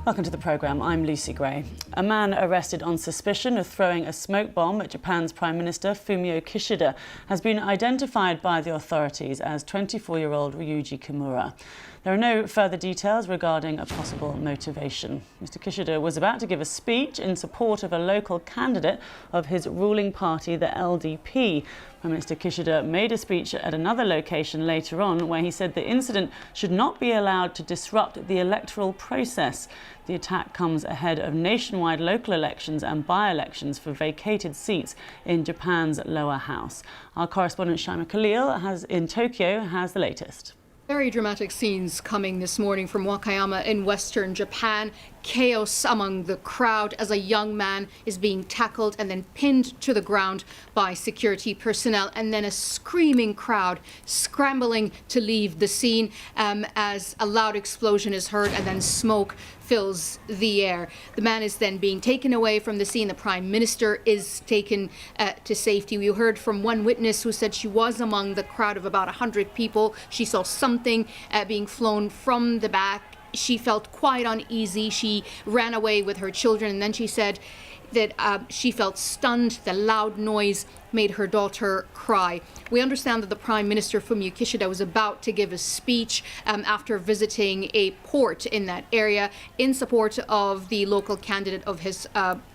Welcome to the programme. I'm Lucy Gray. A man arrested on suspicion of throwing a smoke bomb at Japan's Prime Minister Fumio Kishida has been identified by the authorities as 24-year-old Ryuji Kimura. There are no further details regarding a possible motivation. Mr. Kishida was about to give a speech in support of a local candidate of his ruling party, the LDP. Prime Minister Kishida made a speech at another location later on where he said the incident should not be allowed to disrupt the electoral process. The attack comes ahead of nationwide local elections and by-elections for vacated seats in Japan's lower house. Our correspondent Shaima Khalil in Tokyo has the latest. Very dramatic scenes coming this morning from Wakayama in western Japan. Chaos among the crowd as a young man is being tackled and then pinned to the ground by security personnel, and then a screaming crowd scrambling to leave the scene as a loud explosion is heard and then smoke fills the air. The man is then being taken away from the scene. The Prime Minister is taken to safety. We heard from one witness who said she was among the crowd of about 100 people. She saw something being flown from the back. She felt quite uneasy. She ran away with her children, and then she said that she felt stunned. The loud noise made her daughter cry. We understand that the Prime Minister Fumio Kishida was about to give a speech after visiting a port in that area in support of the local candidate of his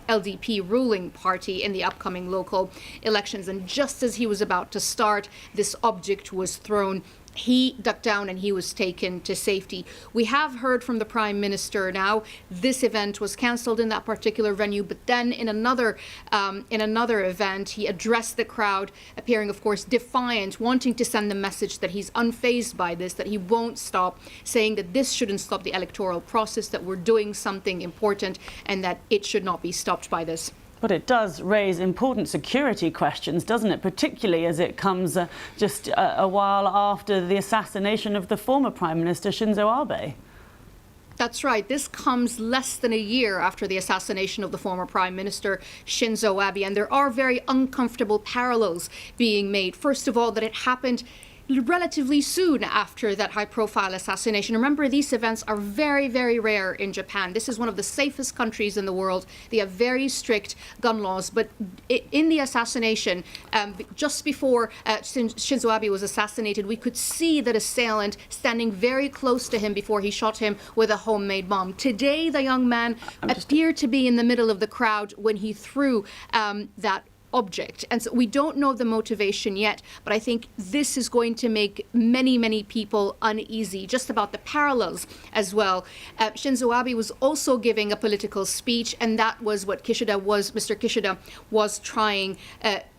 LDP ruling party in the upcoming local elections. And just as he was about to start, this object was thrown. He ducked down and he was taken to safety. We have heard from the Prime Minister now. This event was cancelled in that particular venue, but then in another event, he addressed the crowd, appearing, of course, defiant, wanting to send the message that he's unfazed by this, that he won't stop, saying that this shouldn't stop the electoral process, that we're doing something important and that it should not be stopped by this. But it does raise important security questions, doesn't it? Particularly as it comes just a while after the assassination of the former Prime Minister Shinzo Abe. That's right. This comes less than a year after the assassination of the former Prime Minister Shinzo Abe, and there are very uncomfortable parallels being made. First of all, that it happened relatively soon after that high-profile assassination. Remember, these events are very, very rare in Japan. This is one of the safest countries in the world. They have very strict gun laws. But in the assassination, just before Shinzo Abe was assassinated, we could see that assailant standing very close to him before he shot him with a homemade bomb. Today, the young man appeared to be in the middle of the crowd when he threw that object. And so we don't know the motivation yet, but I think this is going to make many, many people uneasy, just about the parallels as well. Shinzo Abe was also giving a political speech, and that was what Mr. Kishida was trying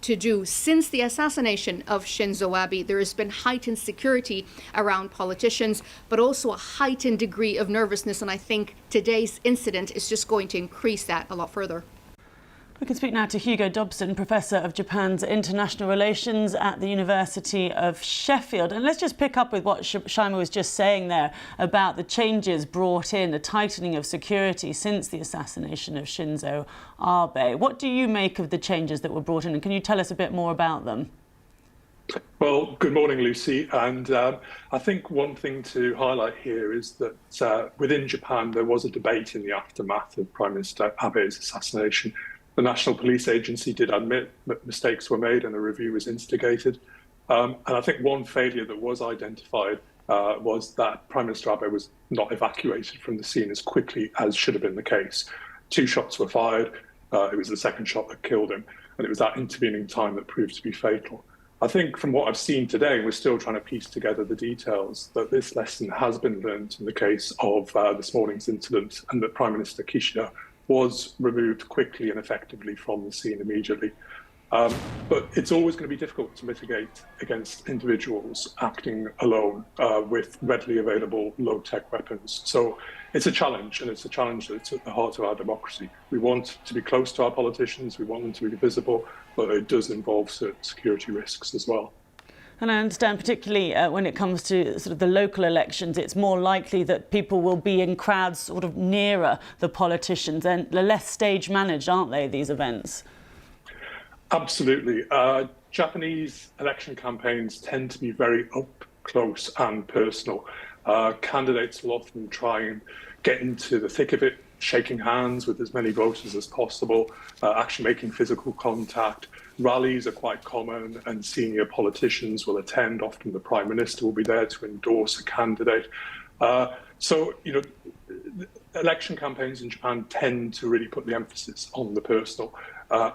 to do. Since the assassination of Shinzo Abe, there has been heightened security around politicians, but also a heightened degree of nervousness, and I think today's incident is just going to increase that a lot further. We can speak now to Hugo Dobson, Professor of Japan's International Relations at the University of Sheffield. And let's just pick up with what Shaima was just saying there about the changes brought in, the tightening of security since the assassination of Shinzo Abe. What do you make of the changes that were brought in, and can you tell us a bit more about them? Well, good morning, Lucy. And I think one thing to highlight here is that within Japan, there was a debate in the aftermath of Prime Minister Abe's assassination. The National Police Agency did admit that mistakes were made and a review was instigated. And I think one failure that was identified was that Prime Minister Abe was not evacuated from the scene as quickly as should have been the case. 2 shots were fired. It was the second shot that killed him. And it was that intervening time that proved to be fatal. I think from what I've seen today, we're still trying to piece together the details, that this lesson has been learned in the case of this morning's incident, and that Prime Minister Kishida was removed quickly and effectively from the scene immediately. But it's always going to be difficult to mitigate against individuals acting alone with readily available low-tech weapons. So it's a challenge, and it's a challenge that's at the heart of our democracy. We want to be close to our politicians, we want them to be visible, but it does involve certain security risks as well. And I understand, particularly when it comes to sort of the local elections, it's more likely that people will be in crowds sort of nearer the politicians, and they're less stage managed, aren't they, these events? Absolutely. Japanese election campaigns tend to be very up close and personal. Candidates will often try and get into the thick of it, shaking hands with as many voters as possible, actually making physical contact. Rallies are quite common, and senior politicians will attend. Often the Prime Minister will be there to endorse a candidate. Election campaigns in Japan tend to really put the emphasis on the personal,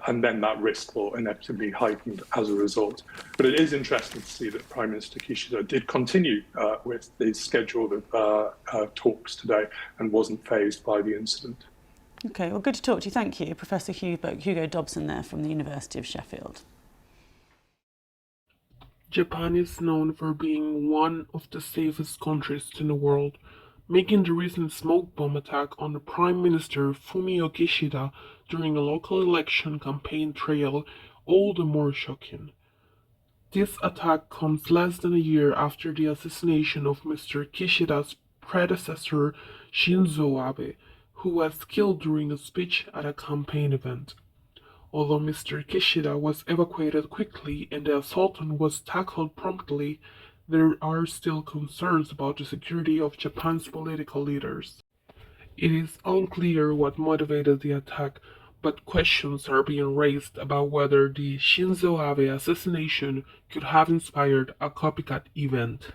and then that risk will inevitably heighten as a result. But it is interesting to see that Prime Minister Kishida did continue with the scheduled talks today and wasn't fazed by the incident. Okay, well, good to talk to you. Thank you, Professor Hugo Dobson there from the University of Sheffield. Japan is known for being one of the safest countries in the world, making the recent smoke bomb attack on the Prime Minister Fumio Kishida during a local election campaign trail all the more shocking. This attack comes less than a year after the assassination of Mr. Kishida's predecessor Shinzo Abe, who was killed during a speech at a campaign event. Although Mr. Kishida was evacuated quickly and the assailant was tackled promptly, there are still concerns about the security of Japan's political leaders. It is unclear what motivated the attack, but questions are being raised about whether the Shinzo Abe assassination could have inspired a copycat event.